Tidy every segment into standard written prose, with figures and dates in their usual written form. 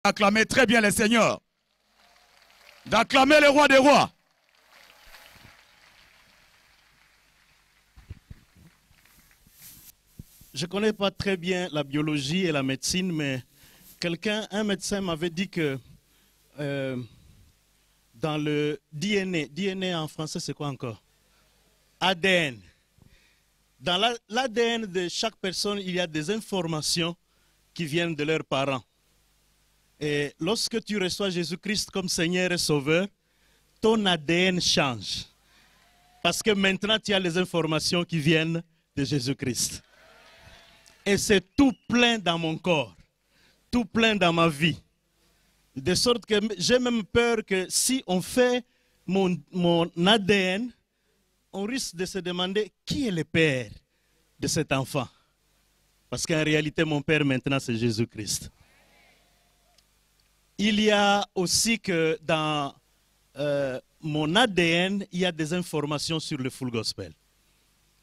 Acclamez très bien les seigneurs. D'acclamer le roi des rois. Je ne connais pas très bien la biologie et la médecine, mais un médecin m'avait dit que dans le DNA en français c'est quoi encore? ADN. Dans l'ADN de chaque personne, il y a des informations qui viennent de leurs parents. Et lorsque tu reçois Jésus-Christ comme Seigneur et Sauveur, ton ADN change. Parce que maintenant, tu as les informations qui viennent de Jésus-Christ. Et c'est tout plein dans mon corps, tout plein dans ma vie. De sorte que j'ai même peur que si on fait mon ADN, on risque de se demander qui est le père de cet enfant. Parce qu'en réalité, mon père maintenant, c'est Jésus-Christ. Il y a aussi que dans mon ADN, il y a des informations sur le Full Gospel.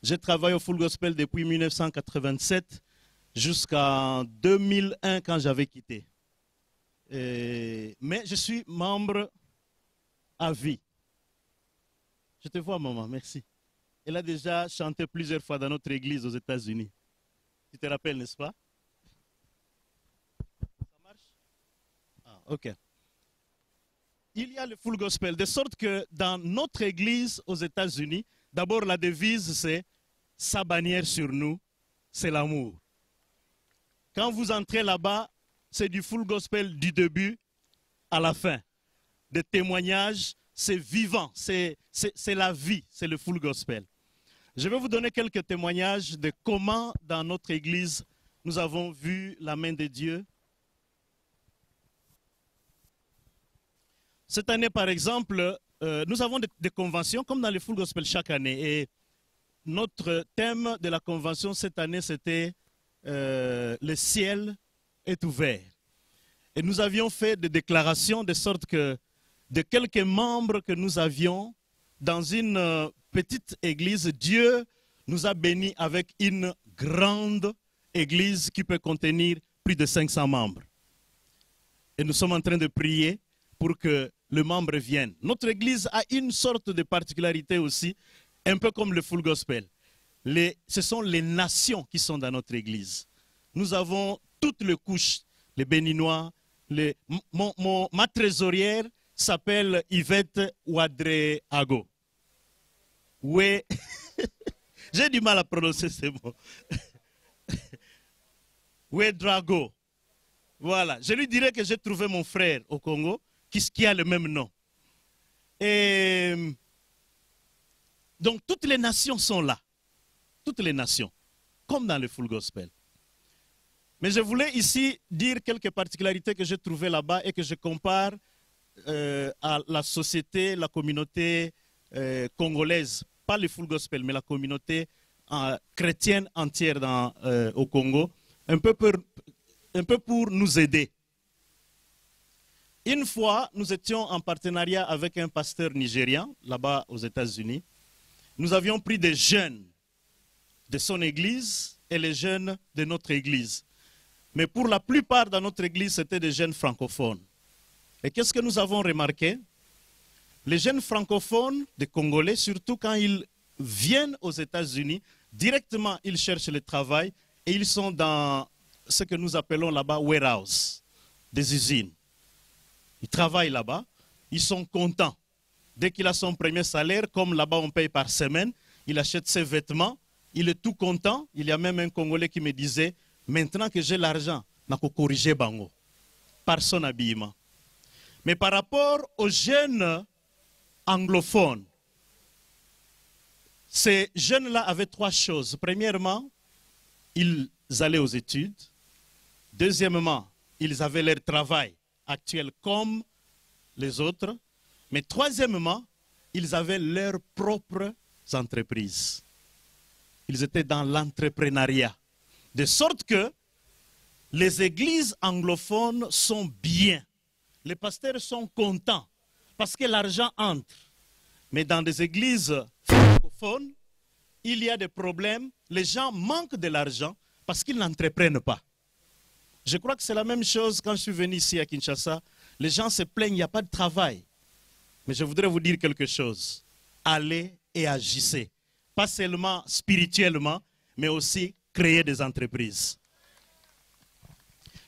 J'ai travaillé au Full Gospel depuis 1987 jusqu'en 2001 quand j'avais quitté. Mais je suis membre à vie. Je te vois, maman, merci. Elle a déjà chanté plusieurs fois dans notre église aux États-Unis. Tu te rappelles, n'est-ce pas? Ça marche? Ah, ok. Il y a le Full Gospel, de sorte que dans notre église aux États-Unis, d'abord la devise c'est « Sa bannière sur nous, c'est l'amour ». Quand vous entrez là-bas, c'est du Full Gospel du début à la fin. Des témoignages, c'est vivant, c'est la vie, c'est le Full Gospel. Je vais vous donner quelques témoignages de comment dans notre église nous avons vu la main de Dieu. Cette année, par exemple, nous avons des conventions comme dans le Full Gospel chaque année. Et notre thème de la convention cette année, c'était le ciel est ouvert. Et nous avions fait des déclarations de sorte que de quelques membres que nous avions dans une petite église, Dieu nous a bénis avec une grande église qui peut contenir plus de 500 membres. Et nous sommes en train de prier pour que le membre vienne. Notre église a une sorte de particularité aussi, un peu comme le Full Gospel. Ce sont les nations qui sont dans notre église. Nous avons toutes les couches, les Béninois, ma trésorière s'appelle Yvette Ouadreago. Oui, j'ai du mal à prononcer ces mots. Ouedrago. Voilà, je lui dirais que j'ai trouvé mon frère au Congo qui a le même nom. Et donc toutes les nations sont là. Toutes les nations, comme dans le Full Gospel. Mais je voulais ici dire quelques particularités que j'ai trouvées là-bas et que je compare à la société, la communauté congolaise, pas le Full Gospel, mais la communauté chrétienne entière au Congo, un peu pour nous aider. Une fois, nous étions en partenariat avec un pasteur nigérian, là-bas aux États-Unis. Nous avions pris des jeunes de son église et les jeunes de notre église. Mais pour la plupart dans notre église, c'était des jeunes francophones. Et qu'est-ce que nous avons remarqué? Les jeunes francophones, des Congolais, surtout quand ils viennent aux États-Unis, directement ils cherchent le travail et ils sont dans ce que nous appelons là-bas warehouse, des usines. Ils travaillent là-bas, ils sont contents. Dès qu'il a son premier salaire, comme là-bas on paye par semaine, il achète ses vêtements, il est tout content. Il y a même un Congolais qui me disait, maintenant que j'ai l'argent, je vais corriger Bango par son habillement. Mais par rapport aux jeunes anglophones, ces jeunes-là avaient trois choses. Premièrement, ils allaient aux études. Deuxièmement, ils avaient leur travail actuel comme les autres. Mais troisièmement, ils avaient leurs propres entreprises. Ils étaient dans l'entrepreneuriat. De sorte que les églises anglophones sont bien. Les pasteurs sont contents parce que l'argent entre. Mais dans des églises francophones, il y a des problèmes. Les gens manquent de l'argent parce qu'ils n'entreprennent pas. Je crois que c'est la même chose quand je suis venu ici à Kinshasa. Les gens se plaignent, il n'y a pas de travail. Mais je voudrais vous dire quelque chose. Allez et agissez. Pas seulement spirituellement, mais aussi créer des entreprises.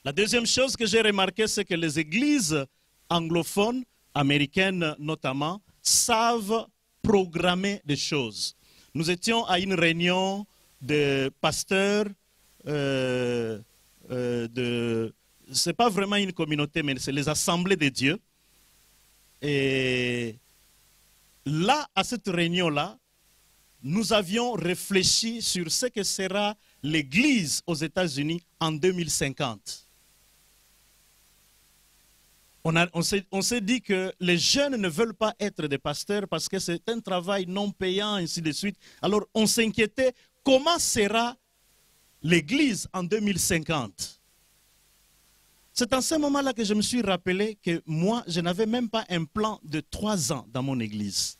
La deuxième chose que j'ai remarqué, c'est que les églises anglophones, américaines notamment, savent programmer des choses. Nous étions à une réunion de pasteurs, ce n'est pas vraiment une communauté, mais c'est les assemblées de Dieu. Et là, à cette réunion-là, nous avions réfléchi sur ce que sera l'Église aux États-Unis en 2050. On s'est dit que les jeunes ne veulent pas être des pasteurs parce que c'est un travail non payant, ainsi de suite. Alors on s'inquiétait, comment sera l'Église en 2050? C'est en ce moment-là que je me suis rappelé que moi, je n'avais même pas un plan de 3 ans dans mon Église.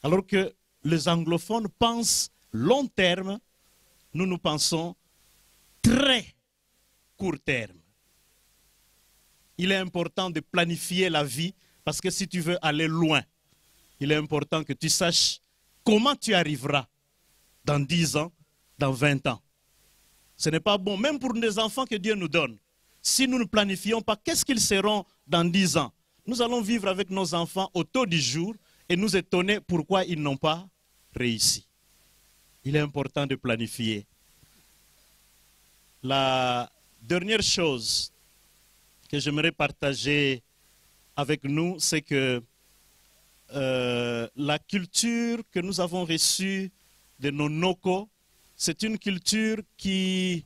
Alors que les anglophones pensent long terme, nous pensons très court terme. Il est important de planifier la vie parce que si tu veux aller loin, il est important que tu saches comment tu arriveras dans 10 ans, dans 20 ans. Ce n'est pas bon, même pour des enfants que Dieu nous donne. Si nous ne planifions pas, qu'est-ce qu'ils seront dans 10 ans? Nous allons vivre avec nos enfants au taux du jour et nous étonner pourquoi ils n'ont pas réussi. Il est important de planifier. La dernière chose que j'aimerais partager avec nous, c'est que la culture que nous avons reçue de nos Noko, c'est une culture qui,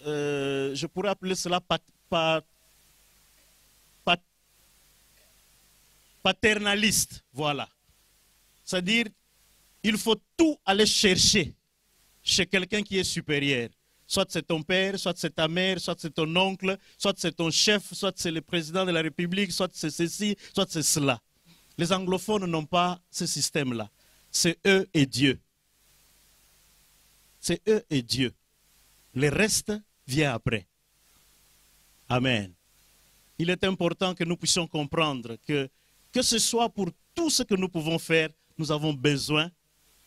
je pourrais appeler cela paternaliste, voilà. C'est-à-dire, il faut tout aller chercher chez quelqu'un qui est supérieur. Soit c'est ton père, soit c'est ta mère, soit c'est ton oncle, soit c'est ton chef, soit c'est le président de la République, soit c'est ceci, soit c'est cela. Les anglophones n'ont pas ce système-là. C'est eux et Dieu. C'est eux et Dieu. Le reste vient après. Amen. Il est important que nous puissions comprendre que ce soit pour tout ce que nous pouvons faire, nous avons besoin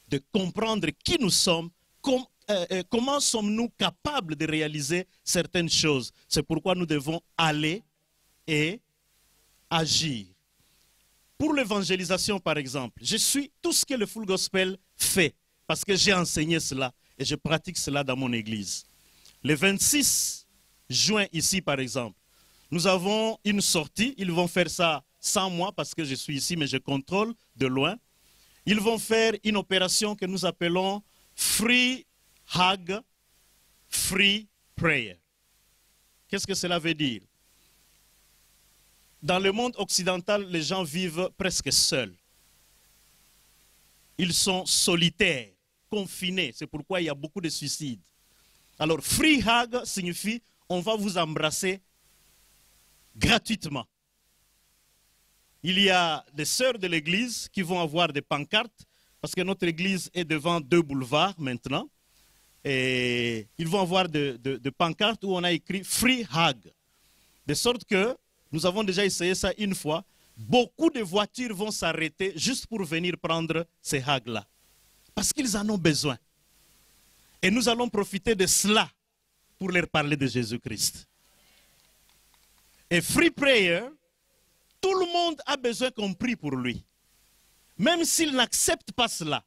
de comprendre qui nous sommes, comment sommes-nous capables de réaliser certaines choses. C'est pourquoi nous devons aller et agir. Pour l'évangélisation, par exemple, je suis tout ce que le Full Gospel fait, parce que j'ai enseigné cela et je pratique cela dans mon église. Le 26 juin, ici, par exemple, nous avons une sortie. Ils vont faire ça sans moi, parce que je suis ici, mais je contrôle de loin. Ils vont faire une opération que nous appelons Free Hug, Free Prayer. Qu'est-ce que cela veut dire? Dans le monde occidental, les gens vivent presque seuls. Ils sont solitaires, confinés. C'est pourquoi il y a beaucoup de suicides. Alors, Free Hug signifie on va vous embrasser gratuitement. Il y a des sœurs de l'église qui vont avoir des pancartes, parce que notre église est devant 2 boulevards maintenant. Et ils vont avoir des pancartes où on a écrit Free Hug. De sorte que nous avons déjà essayé ça une fois. Beaucoup de voitures vont s'arrêter juste pour venir prendre ces hugs-là. Parce qu'ils en ont besoin. Et nous allons profiter de cela pour leur parler de Jésus-Christ. Et Free Prayer, tout le monde a besoin qu'on prie pour lui. Même s'ils n'acceptent pas cela.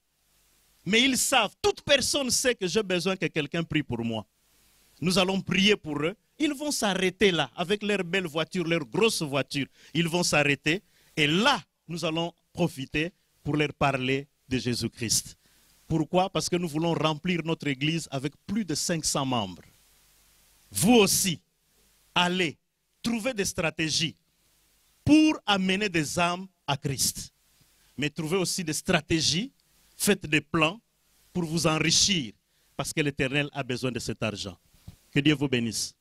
Mais ils savent, toute personne sait que j'ai besoin que quelqu'un prie pour moi. Nous allons prier pour eux. Ils vont s'arrêter là, avec leur belle voiture, leur grosse voiture. Ils vont s'arrêter. Et là, nous allons profiter pour leur parler de Jésus-Christ. Pourquoi? Parce que nous voulons remplir notre église avec plus de 500 membres. Vous aussi, allez trouver des stratégies pour amener des âmes à Christ. Mais trouvez aussi des stratégies, faites des plans pour vous enrichir, parce que l'Éternel a besoin de cet argent. Que Dieu vous bénisse.